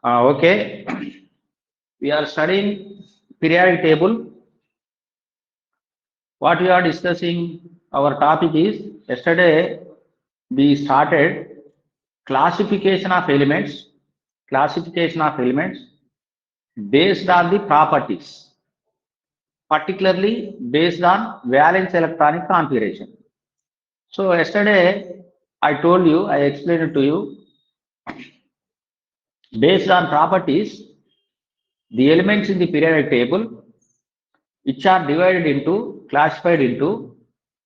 Okay, we are studying periodic table. What we are discussing, our topic is yesterday we started classification of elements, classification of elements based on the properties, particularly based on valence electronic configuration. So yesterday I told you, I explained it to you, based on properties, the elements in the periodic table which are divided into, classified into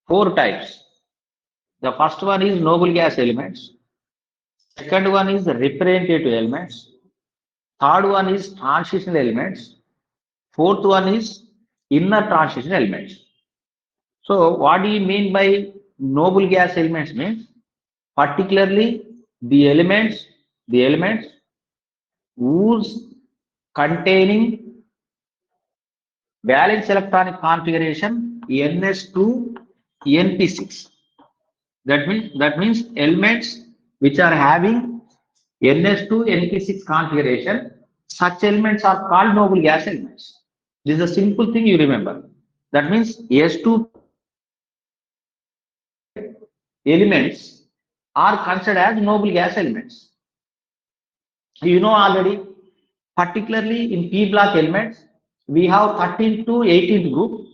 four types. The first one is noble gas elements. Second one is the representative elements. Third one is transitional elements. Fourth one is inner transition elements. So what do you mean by noble gas elements means particularly the elements whose containing valence electronic configuration ns2 np6. That means elements which are having ns2 np6 configuration, such elements are called noble gas elements. This is a simple thing you remember. That means s2 elements are considered as noble gas elements. You know already, particularly in p block elements, we have 13th to 18th group.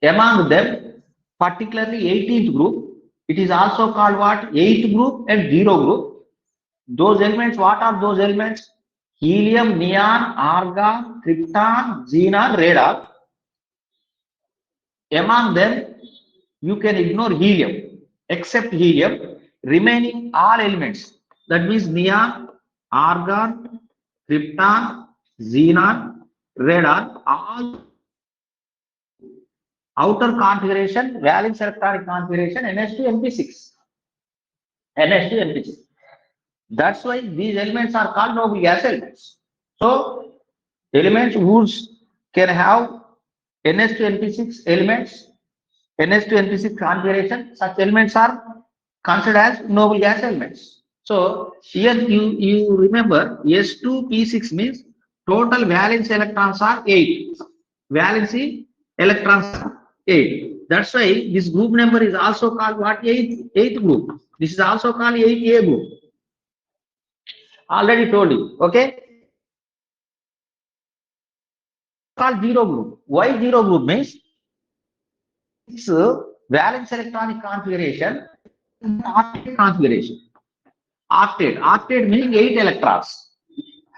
Among them, particularly 18th group, it is also called what? 8th group and 0 group. Those elements, what are those elements? Helium, neon, argon, krypton, xenon, radon. Among them, you can ignore helium, except helium, remaining all elements. That means neon, argon, krypton, xenon, radon, all outer configuration, valence electronic configuration, NH2 NP6. NH2 NP6. That's why these elements are called noble gas elements. So, elements whose can have NH2 NP6 elements, NH2 NP6 configuration, such elements are considered as noble gas elements. So, here you remember S2 P6 means total valence electrons are 8. Valency electrons are 8. That's why this group number is also called what? 8th group. This is also called 8A group. Already told you. Okay. Called zero group. Why zero group means it's valence electronic configuration, octet configuration. Octet meaning 8 electrons.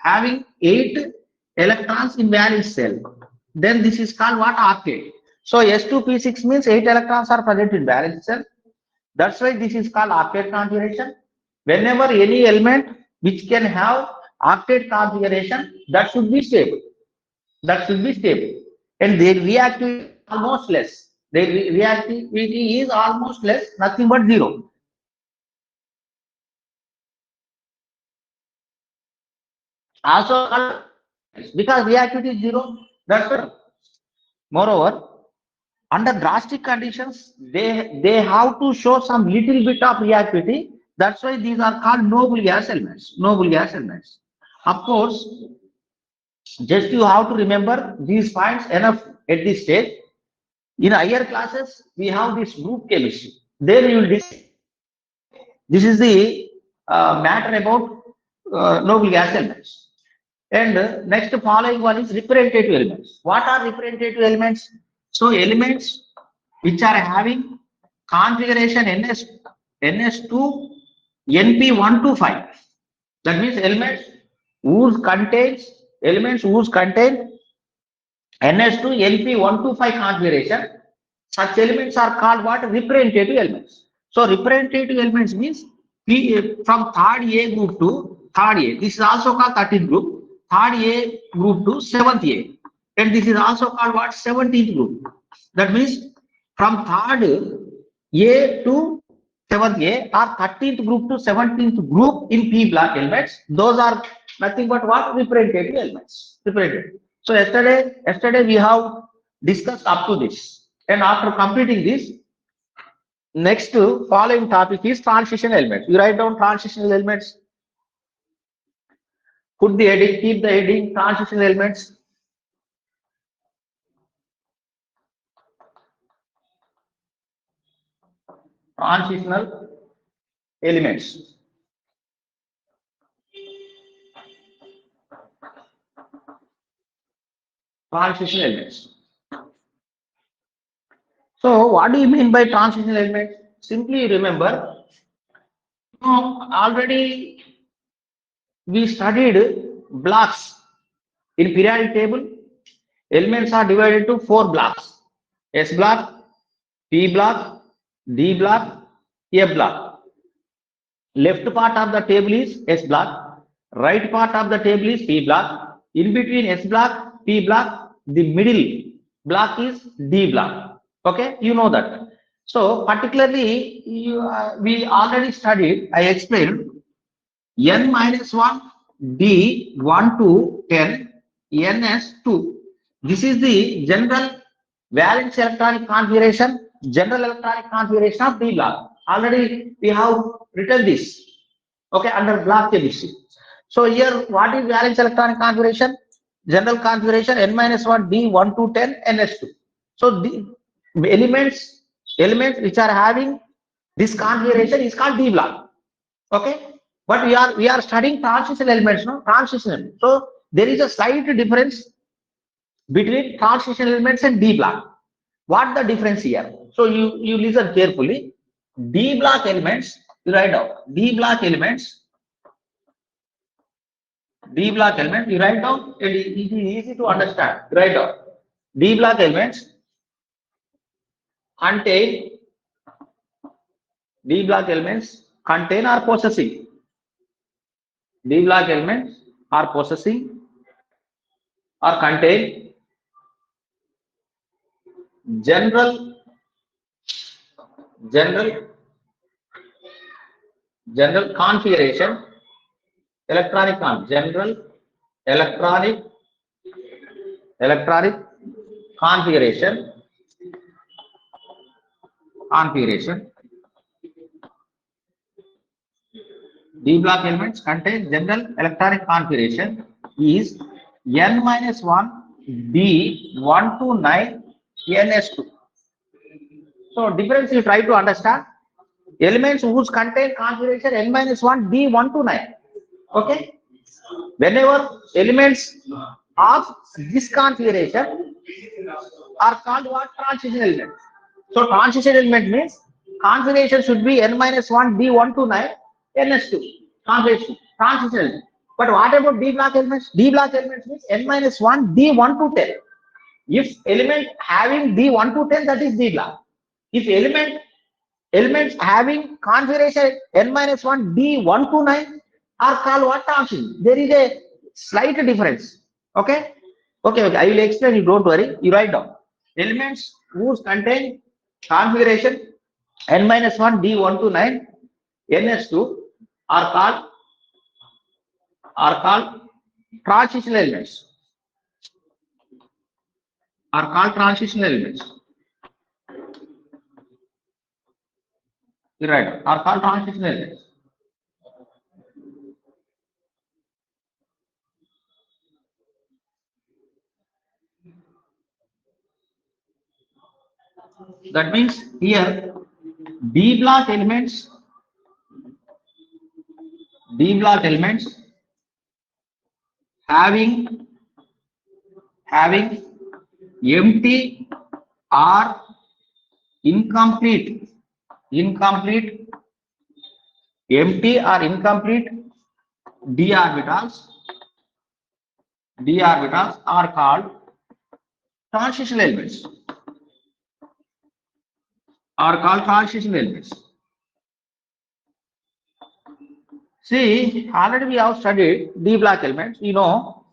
Having 8 electrons in valence cell. Then this is called what? Octet. So S2P6 means 8 electrons are present in valence cell. That's why this is called octet configuration. Whenever any element which can have octet configuration, that should be stable. That should be stable. And their reactivity is almost less. Their reactivity is almost less, nothing but 0. Also, because reactivity is 0, that's it. Moreover, under drastic conditions, they have to show some little bit of reactivity. That's why these are called noble gas elements. Noble gas elements. Of course, just you have to remember these points enough at this stage. In higher classes, we have this group chemistry. There you will this is the matter about noble gas elements. And next following one is representative elements. What are representative elements? So elements which are having configuration NS2 NP125. That means elements whose contain NS2 NP125 configuration. Such elements are called what? Representative elements. So representative elements means from third A group to third A. This is also called 13th group. Third A group to 7th A. And this is also called what? 17th group. That means from third A to 7th A or 13th group to 17th group in P block elements. Those are nothing but what? Representative elements. Representative. So yesterday we have discussed up to this. And after completing this, next following topic is transition elements. You write down transitional elements. Put the heading, keep the heading, transitional elements. Transitional elements. Transitional elements. So what do you mean by transitional elements? Simply remember, already we studied blocks in periodic table. Elements are divided to 4 blocks: S block, P block, D block, F block. Left part of the table is S block, right part of the table is P block. In between S block, P block, the middle block is D block. Okay, you know that. So particularly, we already studied, I explained n minus 1, d 1 to 10, ns 2. This is the general valence electronic configuration, general electronic configuration of d block. Already we have written this, okay, under block chemistry. So here, what is valence electronic configuration? General configuration n minus 1, d 1 to 10, ns 2. So the elements which are having this configuration is called d block. Okay, but we are studying transition elements, no, transition elements. So there is a slight difference between transition elements and D block. What the difference here? So you listen carefully. D block elements, you write down. D block elements, you write down. It is easy to understand. You write down. D block elements contain or possessing. D block elements are possessing or contain general configuration, general electronic configuration D block elements contain general electronic configuration is n minus 1, d 1 to 9, ns2. So difference you try to understand. Elements whose contain configuration n minus 1, d 1 to 9. Okay. Whenever elements of this configuration are called what? Transition elements. So transition element means configuration should be n minus 1, d 1 to 9, ns2. Transition element. But what about D block elements? D block elements means n minus 1, d 1 to 10. If element having d 1 to 10, that is D block. If elements having configuration n minus 1, d 1 to 9 are called what? Transition. There is a slight difference. Okay. I will explain. You don't worry. You write down. Elements whose contain configuration n minus 1, d 1 to 9, ns2 are called transition elements. Right. Are called transition elements. That means here D block elements having empty or incomplete d orbitals are called transition elements. See, already we have studied D block elements. You know,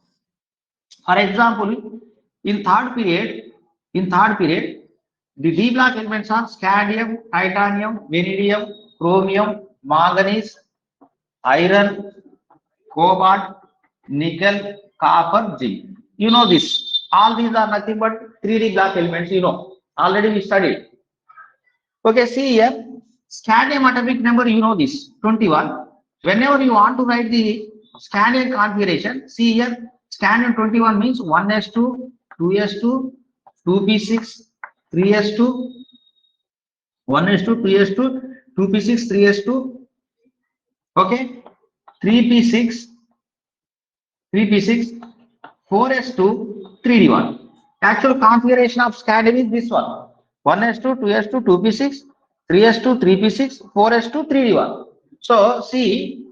for example, in third period, the D block elements are scandium, titanium, vanadium, chromium, manganese, iron, cobalt, nickel, copper, zinc. You know this. All these are nothing but 3D block elements. You know, already we studied. Okay, see here, scandium atomic number. You know this, 21. Whenever you want to write the scandium configuration. See here, scandium 21 means 1s2, 2s2, 2p6, 3s2, 1s2, 2s2, 2p6, 3s2, okay, 3p6, 3p6, 4s2, 3d1. Actual configuration of scandium is this one: 1s2, 2s2, 2p6, 3s2, 3p6, 4s2, 3d1. So see,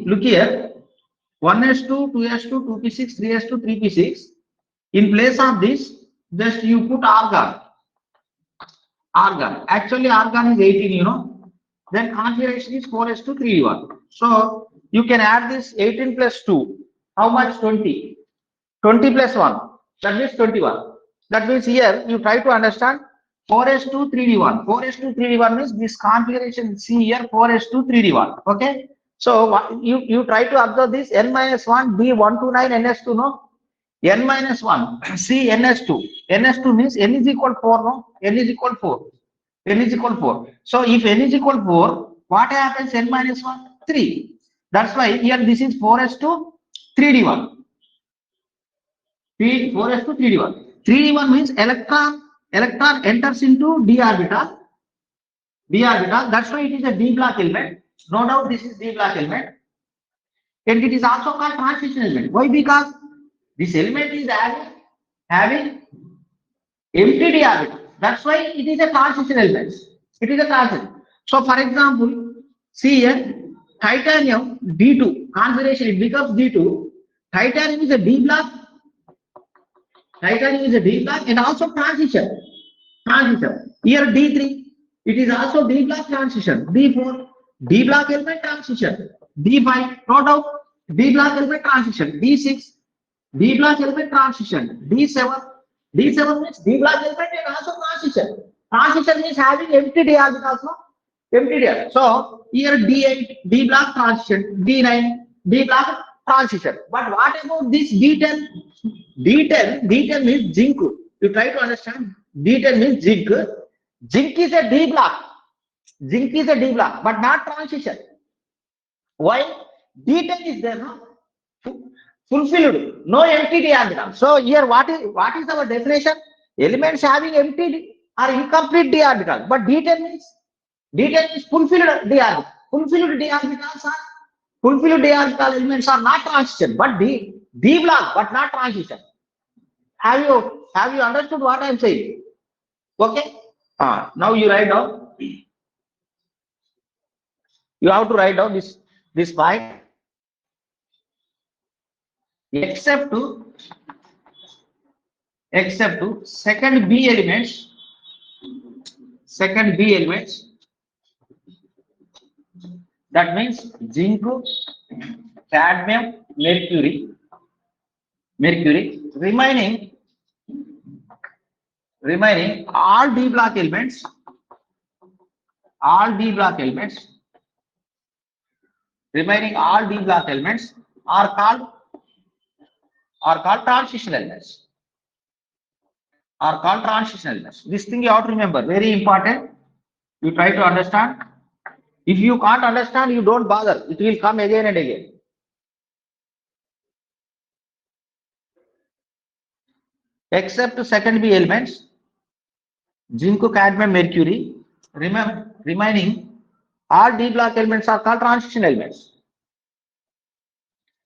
look here, 1s2, 2s2, 2p6, 3s2, 3p6. In place of this, just you put argon. Argon. Actually, argon is 18, you know. Then configuration is 4s2, 3d1. So you can add this 18 plus 2. How much? 20. 20 plus 1. That means 21. That means here you try to understand 4s2, 3d1. 4s2, 3d1 means this configuration. See here 4s2, 3d1. Okay. So you try to observe this n minus 1 b129 ns2, no? N minus 1 c ns2. ns2 means n is equal 4, no? N is equal 4. N is equal 4. So if n is equal 4, what happens? N minus 1? 3. That's why here this is 4s2, 3d1. 4s2, 3d1. 3d1 means electron enters into d orbital. D orbital. That's why it is a d block element. No doubt this is d block element. And it is also called transition element. Why? Because this element is having empty d orbital. That's why it is a transition element. It is a transition. So for example, see here, titanium D2 configuration, it becomes D2. Titanium is a D block. Titanium is a D block and also transition. Transition. Here D3, it is also D block transition. D4, D block element transition. D5, no doubt, D block element transition. D6, D block element transition. D7, D7 means D block element and also transition. Transition is having empty d orbitals, no? Empty d orbitals. So here D8, D block transition. D9, D block transition. But what about this D10? D10 means zinc. You try to understand. D10 means zinc. Zinc is a D block. Zinc is a D block, but not transition. Why? D10 is there, no? Fulfilled, no empty d orbital. So here what is our definition? Elements having empty or incomplete d orbital. But D10 is fulfilled d orbital. Fulfilled d orbitals are fulfilled d orbital elements are not transition, but D block, but not transition. Have you understood what I am saying? Okay. Now you write down. You have to write down this point. Except to second B elements, that means zinc, cadmium, mercury, remaining all D block elements, remaining all D block elements are called transition elements. This thing you have to remember, very important. You try to understand. If you can't understand, you don't bother. It will come again and again. Except second B elements, zinc, cadmium, mercury, remaining all D block elements are called transition elements.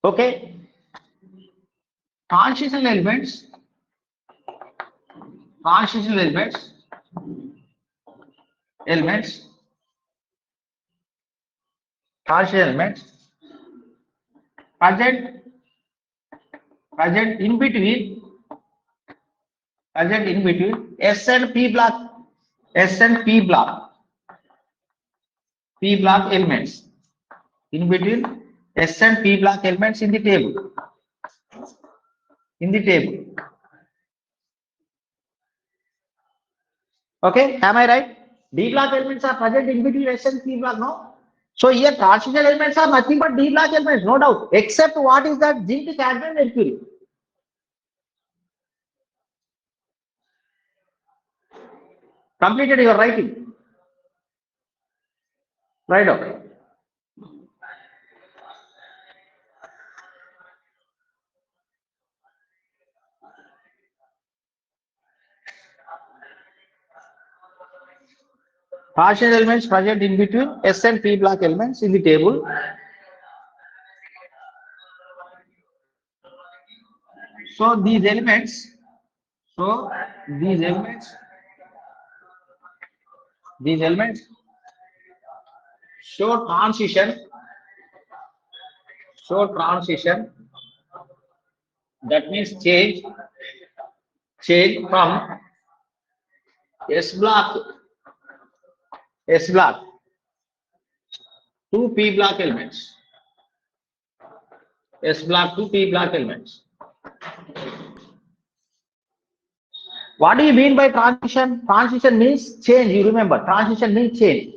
Okay. Transition elements present in between S and P block elements, in between S and P block elements in the table. Okay, am I right? D block elements are present in between S and P block, no? So here transition elements are nothing but D block elements, no doubt, except what is that? Zinc, cadmium, mercury. Completed your writing. Right, okay. Transition elements present in between S and P block elements in the table. So these elements, so these elements, these elements show transition, show transition. That means change from S block, S block to P block elements. S block to P block elements. What do you mean by transition? Transition means change. You remember, transition means change.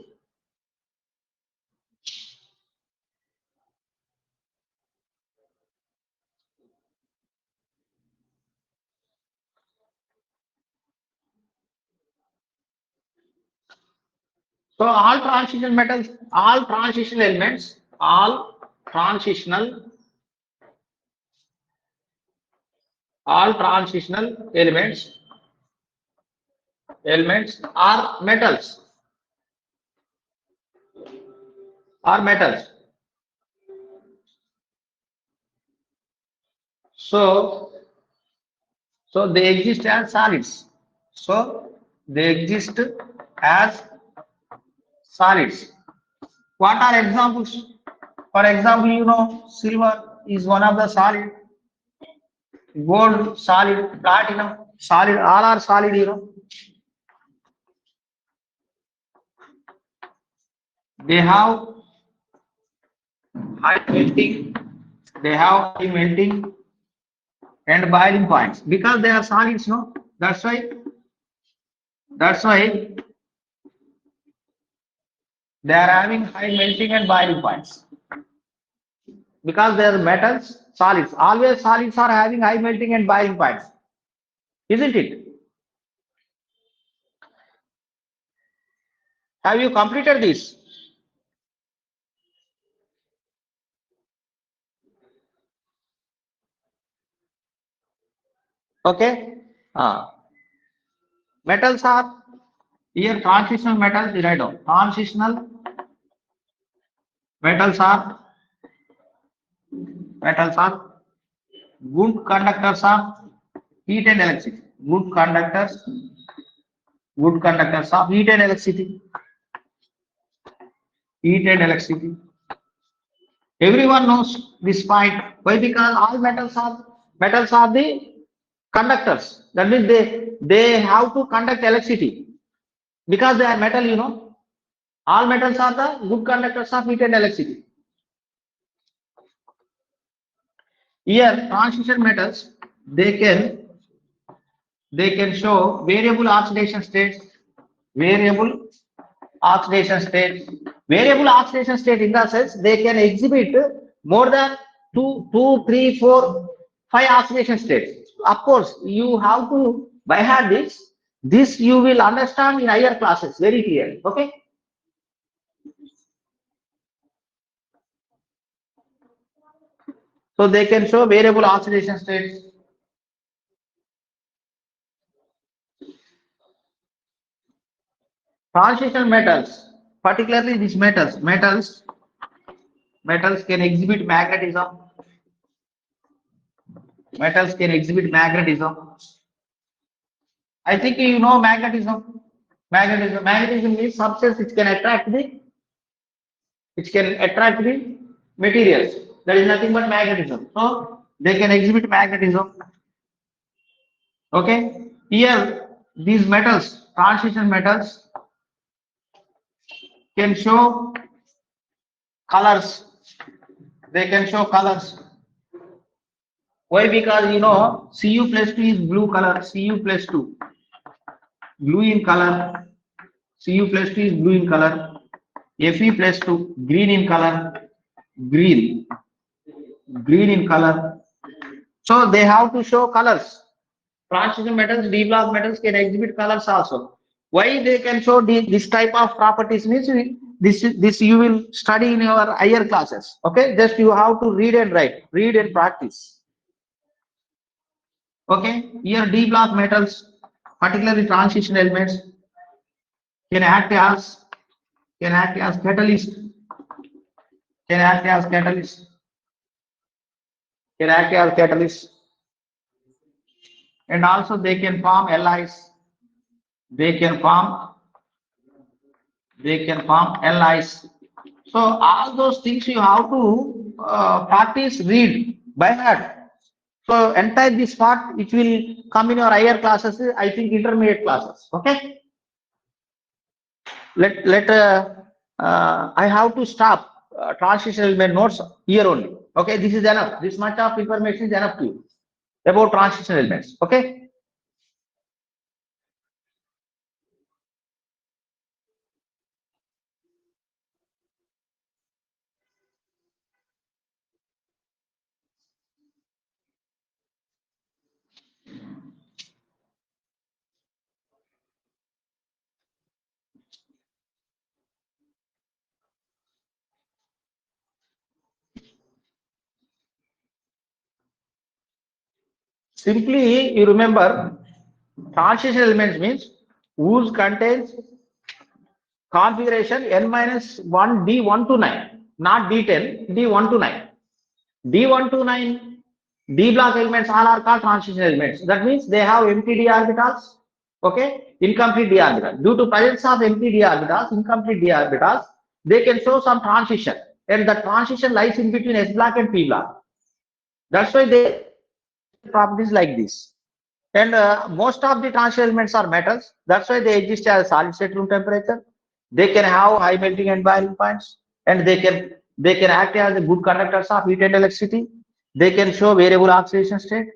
So all transition metals, all transitional elements, all transitional, all transitional elements are metals, are metals. So, so they exist as solids. So they exist as solids. What are examples? For example, you know, silver is one of the solid, gold solid, platinum solid, all are solid, you know. They have high melting, they have high melting and boiling points because they are solids, no? That's why they are having high melting and boiling points because they are metals, solids. Always solids are having high melting and boiling points, isn't it? Have you completed this? Okay. Metals are here transitional metals. Write down. Transitional metals are good conductors of heat and electricity. Good conductors of heat and electricity. Heat and electricity. Everyone knows this point. Why? Because all metals are the conductors. That means they have to conduct electricity because they are metal. You know, all metals are the good conductors of heat and electricity. Here, transition metals they can show variable oxidation states. Variable oxidation state. Variable oxidation state in the sense they can exhibit more than two, three, four, five oxidation states. Of course, you have to by heart this. This you will understand in higher classes very clearly. Okay. So they can show variable oxidation states. Transition metals, particularly these metals can exhibit magnetism. Metals can exhibit magnetism. I think you know magnetism. Magnetism is substance which can attract the materials. That is nothing but magnetism. So they can exhibit magnetism. Okay. Here these metals, transition metals, can show colors. They can show colors. Why? Because you know Cu plus 2 is blue color. Cu plus 2, blue in color. Cu plus 2 is blue in color. Fe plus 2, green in color. Green in color. So they have to show colors. Transition metals, D block metals can exhibit colors also. Why they can show this type of properties means this you will study in your higher classes. Okay, just you have to read and write, read and practice. Okay, here D block metals, particularly transition elements, can act as can act as catalyst, can act as catalyst, can act as catalyst, and also they can form allies. They can form, they can form allies. So all those things you have to practice, read by heart. So entire this part which will come in your higher classes, I think intermediate classes. Okay. I have to stop transition element notes here only. Okay, this is enough. This much of information is enough to you about transition elements. Okay. Simply, you remember transition elements means whose contains configuration n minus 1 d1 to 9, not d10, d1 to 9. D1 to 9, D block elements all are called transition elements. That means they have empty d orbitals, okay, incomplete d orbitals. Due to presence of empty d orbitals, incomplete d orbitals, they can show some transition, and the transition lies in between S block and P block. That's why they properties like this. And most of the transition elements are metals. That's why they exist as solid state room temperature. They can have high melting and boiling points, and they can act as the good conductors of heat and electricity. They can show variable oxidation state,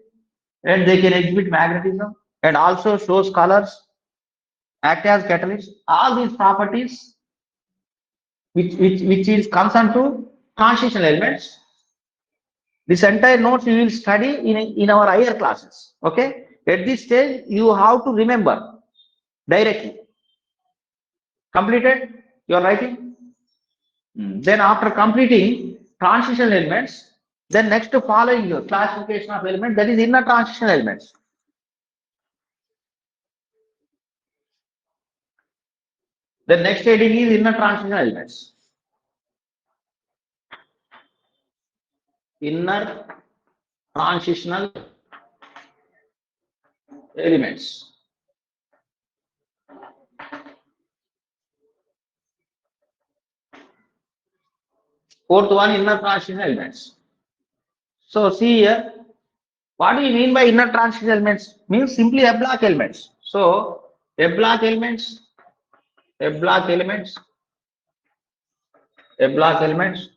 and they can exhibit magnetism, and also shows colors, act as catalysts. All these properties, which is concerned to transition elements, this entire notes you will study in our higher classes. Okay. At this stage, you have to remember directly. Completed? You are writing? Then after completing transition elements, then next to following your classification of elements, that is inner transition elements. The next heading is inner transition elements. Inner transitional elements. Fourth one, inner transition elements. So see here, what do you mean by inner transition elements? Means simply a block elements. So a block elements, a block elements, a block elements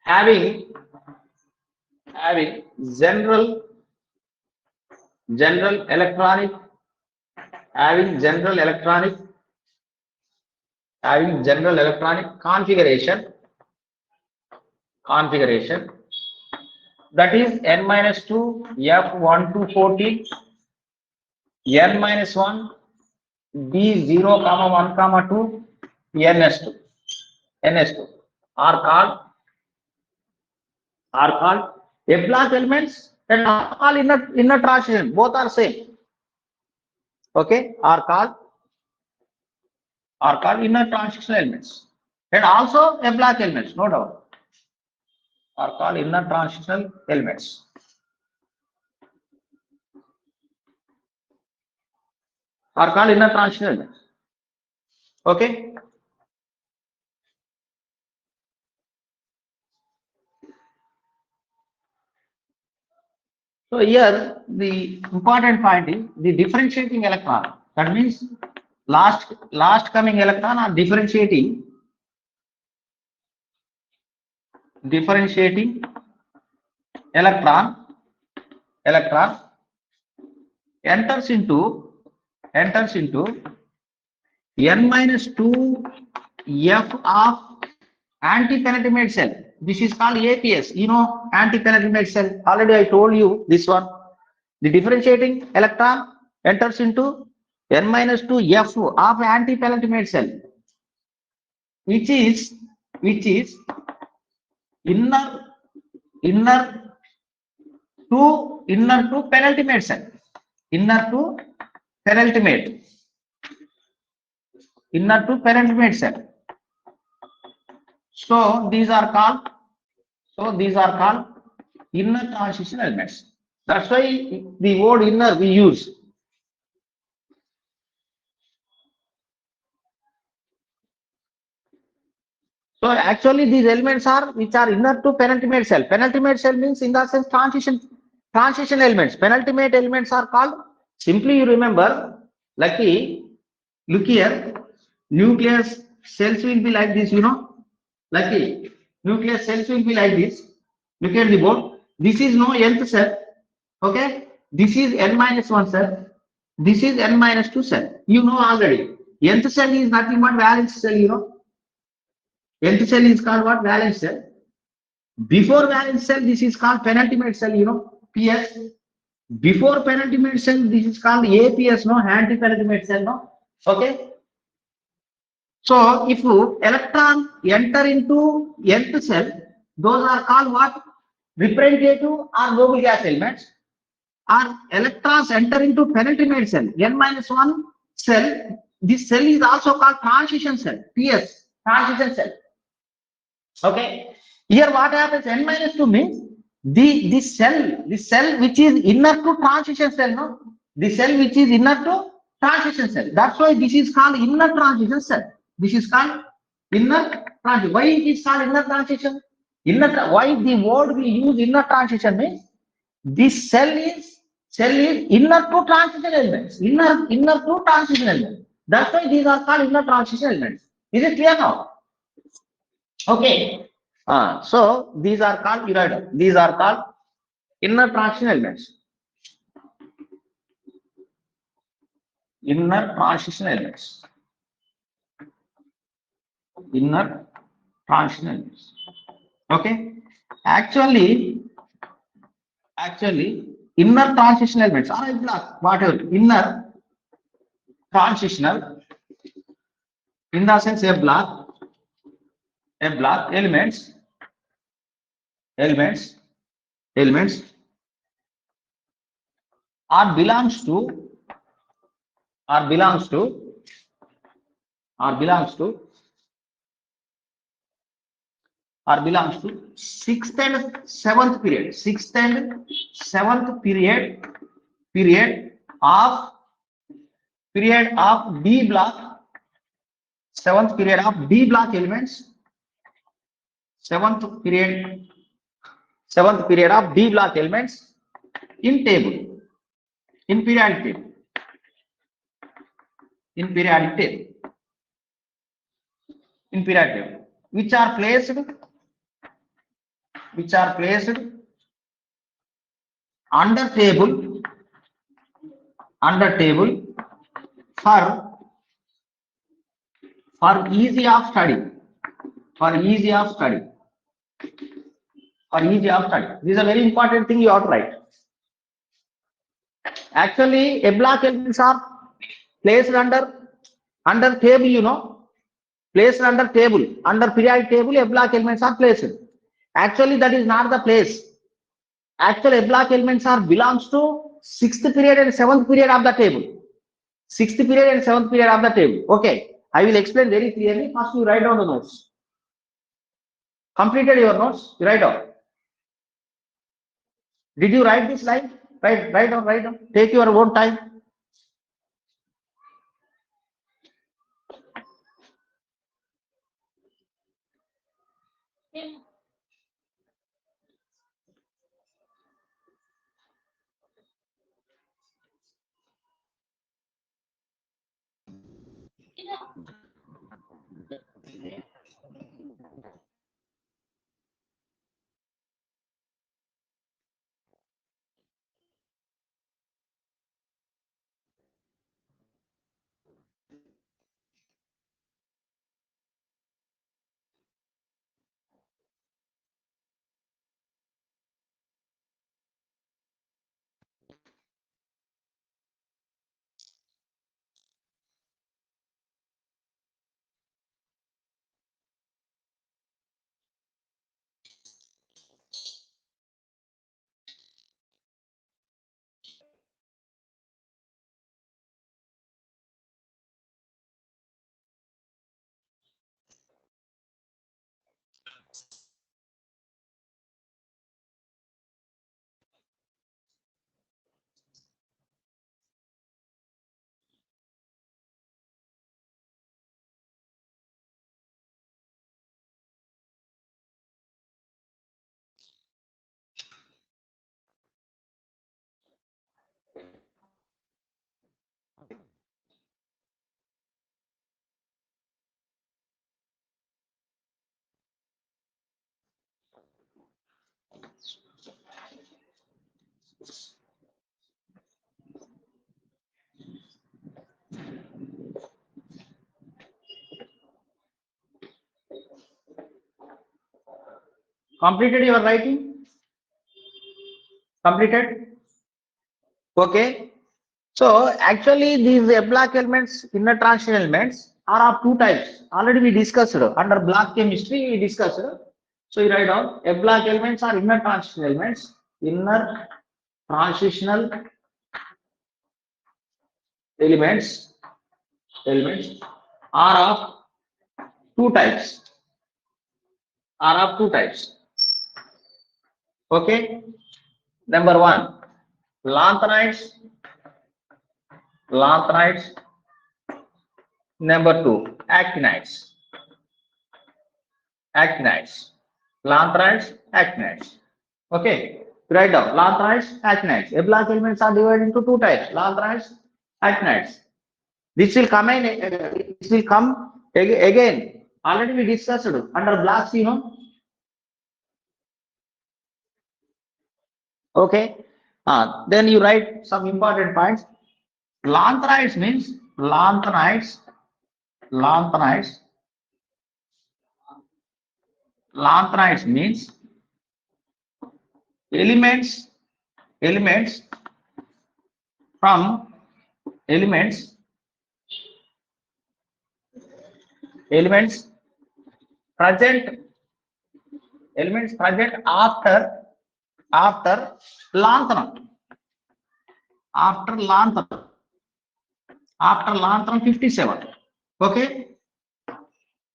having general electronic, having general electronic configuration that is n minus 2 f1 to 14, n minus 1 d0 comma 1 comma 2 ns2 are called a block elements, and all inner transition, both are same. Okay, are called inner transition elements, and also a block elements, no doubt, are called inner transitional elements. Are called inner transitional elements. Okay. So here the important point is the differentiating electron. That means last coming electron are differentiating electron enters into n minus 2 f of anti-penultimate cell. This is called APS. You know, anti-penultimate cell. Already I told you this one. The differentiating electron enters into n minus 2 f of anti-penultimate cell, which is inner to penultimate cell. Inner to penultimate. inner to penultimate cell. So these are called inner transition elements. That's why the word inner we use. So actually these elements are which are inner to penultimate cell. Penultimate cell means in the sense transition elements. Penultimate elements are called, simply you remember, lucky, look here, nucleus cells will be like this, lucky, nucleus cells will be like this. Look at the board. This is no nth cell. Okay. This is n minus 1 cell. This is n minus 2 cell. You know already. Nth cell is nothing but valence cell. Nth cell is called what? Valence cell. Before valence cell, this is called penultimate cell, PS. Before penultimate cell, this is called APS, no, anti-penultimate cell, no. Okay. So if electron enter into nth cell, those are called what? Representative or noble gas elements. Or electrons enter into penultimate cell, n minus 1 cell. This cell is also called transition cell, PS, transition cell. Okay. Here what happens? N minus 2 means the cell which is inner to transition cell, no? The cell which is inner to transition cell. That's why this is called inner transition cell. This is called inner transition. Why it is called inner transition? Why the word we use inner transition means this cell is inner to transition elements. Inner to transition elements. That's why these are called inner transition elements. Is it clear now? Okay. So these are called urider. These are called inner transition elements. Inner transition elements. Inner transition elements. Okay. Actually, inner transition elements are block, whatever. Inner transitional, in the sense a block elements are belongs to or belongs to sixth and seventh period of B block, seventh period of B block elements, seventh period of B block elements in table, in periodic table, which are placed under table for easy of study. This is a very important thing you have to write. Actually, a block elements are placed under table, placed under table, under periodic table, a block elements are placed. Actually, that is not the place. Actually, a block elements are belongs to sixth period and seventh period of the table. Sixth period and seventh period of the table. Okay, I will explain very clearly. First, you write down the notes. Completed your notes, you write down. Did you write this line? Write down. Take your own time. Completed your writing? Completed? Okay. So actually these block elements, inner transition elements are of two types. Already we discussed under block chemistry we discussed. So you write down block elements are inner transition elements. Inner transitional elements are of two types. Are of two types. Okay. Number one, lanthanides. Lanthanides. Number two, actinides. Actinides. Lanthanides, actinides. Okay. Write down lanthanides, actinides. Block elements are divided into two types: lanthanides, actinides. This will come in. This will come again. Already we discussed under blocks. You know. Okay. Then you write some important points. Lanthanides means lanthanides. Lanthanides. Lanthanides means elements from elements present after lanthanum after lanthanum 57. Okay,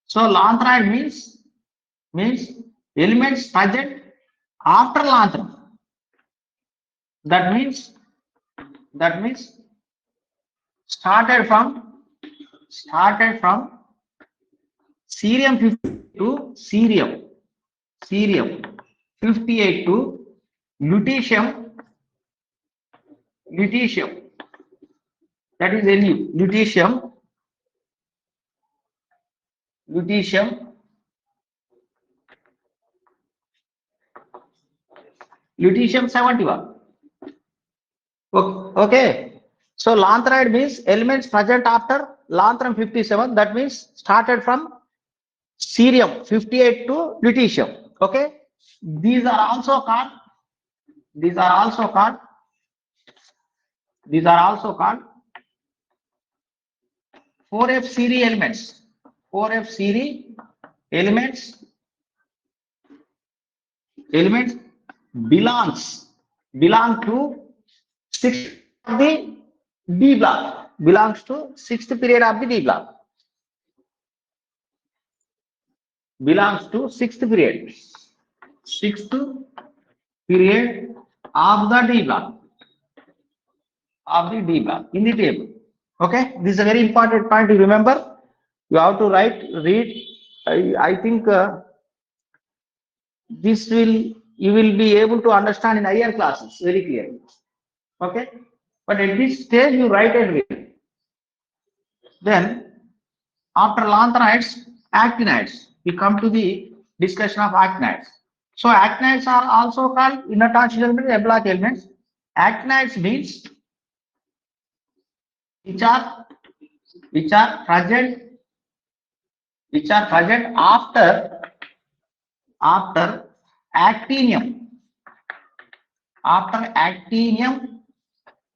so lanthanide means elements present after lanthanum. That means started from cerium 50 to cerium 58 to lutetium, that is Lu, lutetium 71. Okay. So lanthanide means elements present after lanthanum 57. That means started from cerium 58 to lutetium. Okay. These are also called 4F series elements. 4F series elements belong to sixth of the D block. Belongs to sixth period of the D block. Belongs to sixth period of the D block. In the table. Okay, this is a very important point to remember. You have to read. I think you will be able to understand in higher classes very clearly. Okay, but at this stage you write and read. Then after lanthanides, actinides. We come to the discussion of actinides. So actinides are also called inner transition elements, block elements. Actinides means which are present after actinium. After actinium,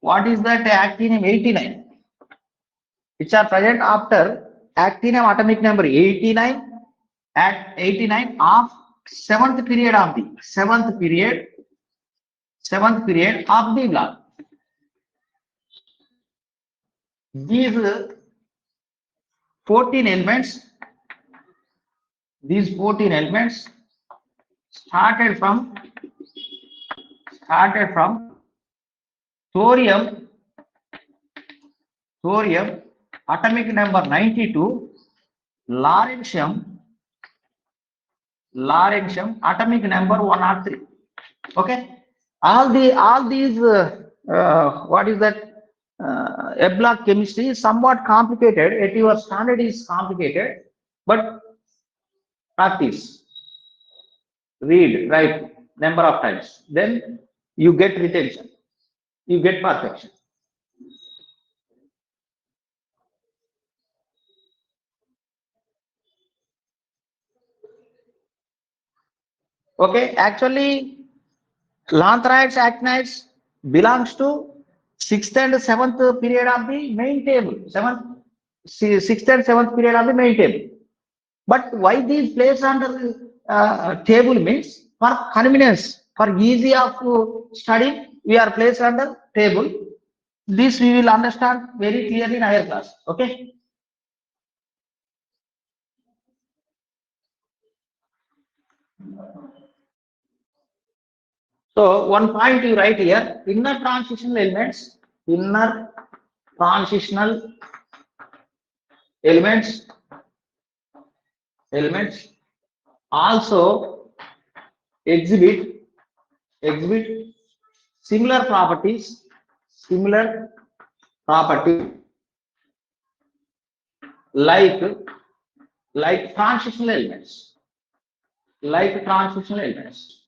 what is that? Actinium 89. Which are present after actinium atomic number 89 at 89 of seventh period of the block. These 14 elements started from thorium atomic number 92, lawrencium atomic number 103. Okay, all these what is that? A block chemistry is somewhat complicated. At your standard is complicated, but practice, read, write. number of times, then you get retention, you get perfection. Okay, actually, lanthanides, actinides belongs to sixth and seventh period of the main table. Sixth and seventh period of the main table. But why these placed under table means for convenience, for easy of study, we are placed under table. This we will understand very clearly in higher class. Okay. So one point you write here: inner transitional elements, inner transitional elements, elements also exhibit similar properties, similar property like transitional elements, like transitional elements,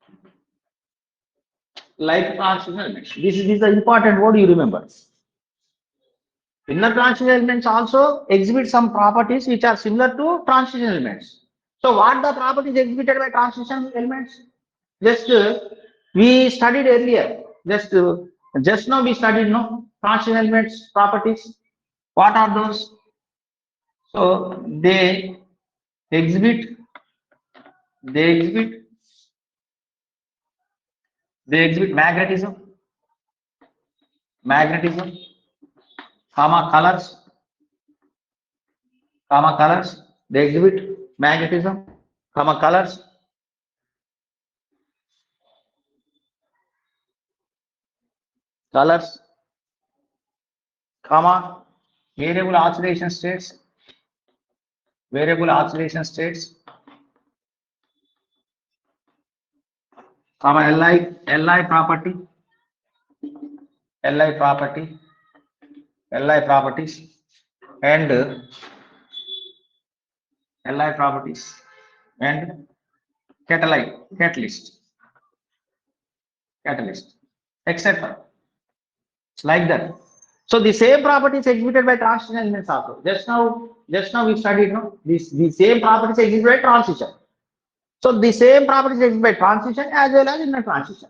like transitional elements. This is the important word you remember. Inner transition elements also exhibit some properties which are similar to transition elements. So what the properties exhibited by transition elements? Just we studied earlier. Just now we studied no transition elements properties. What are those? So exhibit they exhibit they exhibit magnetism, colors, colors. They exhibit magnetism, colors, colors, variable oscillation states, variable oscillation states, Li property, Li property, Li properties, and Li properties, and catalyst, etc. It's like that. So the same properties exhibited by transition elements also. Just now we studied no the same properties exhibited by transition. So the same properties exhibited by transition as well as inner transition.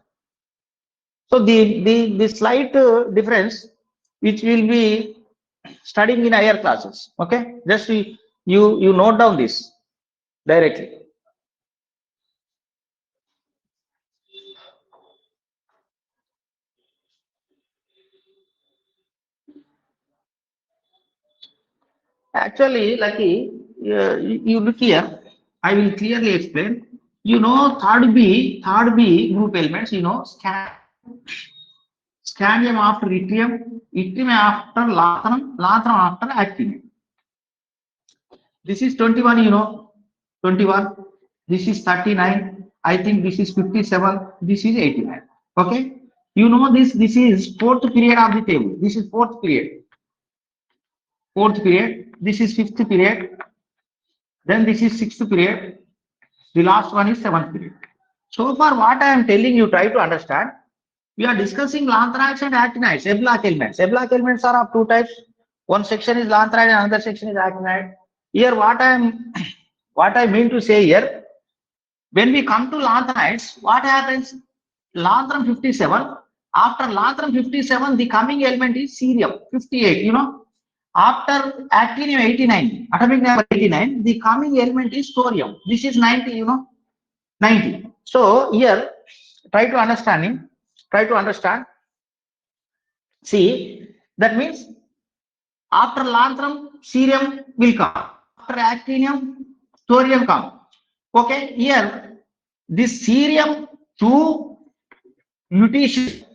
So the slight difference which will be studying in higher classes. Okay, just you note down this directly. Actually, Lucky, you look here. I will clearly explain. You know, third B group elements. You know, scandium after yttrium, yttrium after lanthanum, lanthanum after actinium. This is 21. You know, 21. This is 39. I think this is 57. This is 89. Okay. You know this. This is fourth period of the table. This is fourth period. Fourth period. This is fifth period. Then this is sixth period. The last one is seventh period. So far, what I am telling you, try to understand. We are discussing lanthanides and actinides, A-block elements. A-block elements are of two types. One section is lanthanide and another section is actinide. Here, what I mean to say here, when we come to lanthanides, what happens? Lanthanum 57. After lanthanum 57, the coming element is cerium 58. You know, after actinium 89, atomic number 89, the coming element is thorium. This is 90. You know, 90. So here, try to understand. See, that means after lanthanum, cerium will come. After actinium, thorium come. Okay, here this cerium to lutetium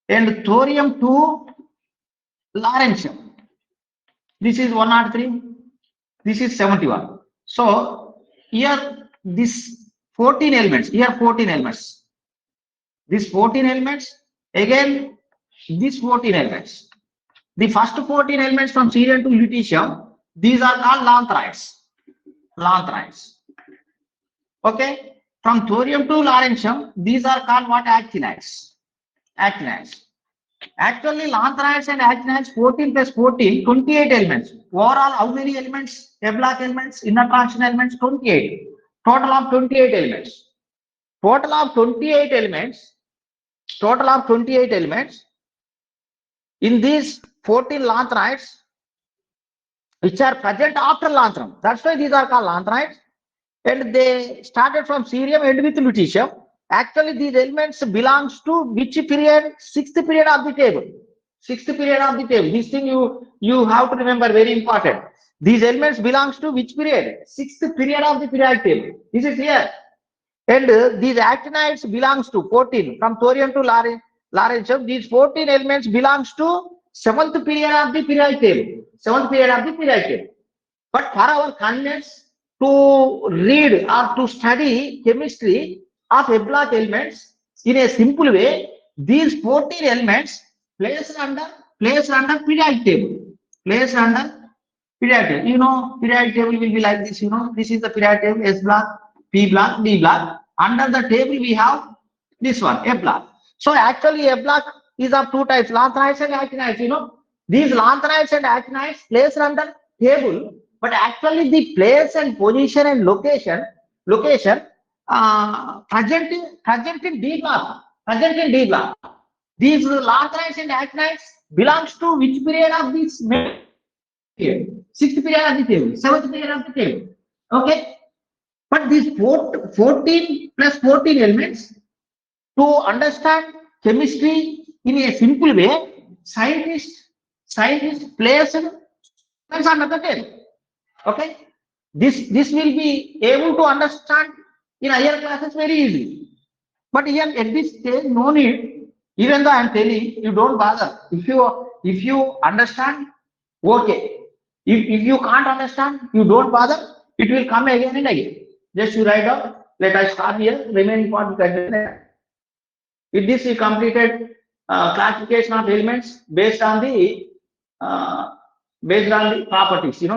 and thorium to lawrencium. This is 103. This is 71. So here this 14 elements. Here 14 elements. These 14 elements, again these 14 elements. The first 14 elements from cerium to lutetium, these are called lanthanides. Okay. From thorium to lawrencium, these are called what? Actinides. Actinides. Actually, lanthanides and actinides 14 plus 14, 28 elements. Overall, how many elements? A block elements, inner transition elements, 28. Total of 28 elements. Total of 28 elements. Total of 28 elements. In these 14 lanthanides, which are present after lanthanum. That's why these are called lanthanides. And they started from cerium and with lutetium. Actually, these elements belongs to which period? Sixth period of the table. Sixth period of the table. This thing you have to remember, very important. These elements belongs to which period? Sixth period of the periodic table. This is here. And these actinides belongs to 14 from thorium to lawrencium. These 14 elements belongs to seventh period of the periodic table. Seventh period of the periodic table. But for our convenience to read or to study chemistry of a block elements in a simple way, these 14 elements placed under periodic table. Placed under periodic table. You know, periodic table will be like this. You know, this is the periodic table: S block, P block, D block. Under the table we have this one, A block. So actually, A block is of two types: lanthanides and actinides. You know, these lanthanides and actinides placed under table, but actually the place and position and location present in D block. Present in D block. These lanthanides and actinides belongs to which period of this period? Sixth period of the table, seventh period of the table. Okay. But these 14 plus 14 elements, to understand chemistry in a simple way, scientists place under the table. Okay. This will be able to understand in higher classes very easily. But here at this stage, no need. Even though I am telling you, don't bother. If you understand, okay. If you can't understand, you don't bother. It will come again and again. Just you write down. Let us start here. Remaining part. With this, we completed classification of elements based on the properties. You know.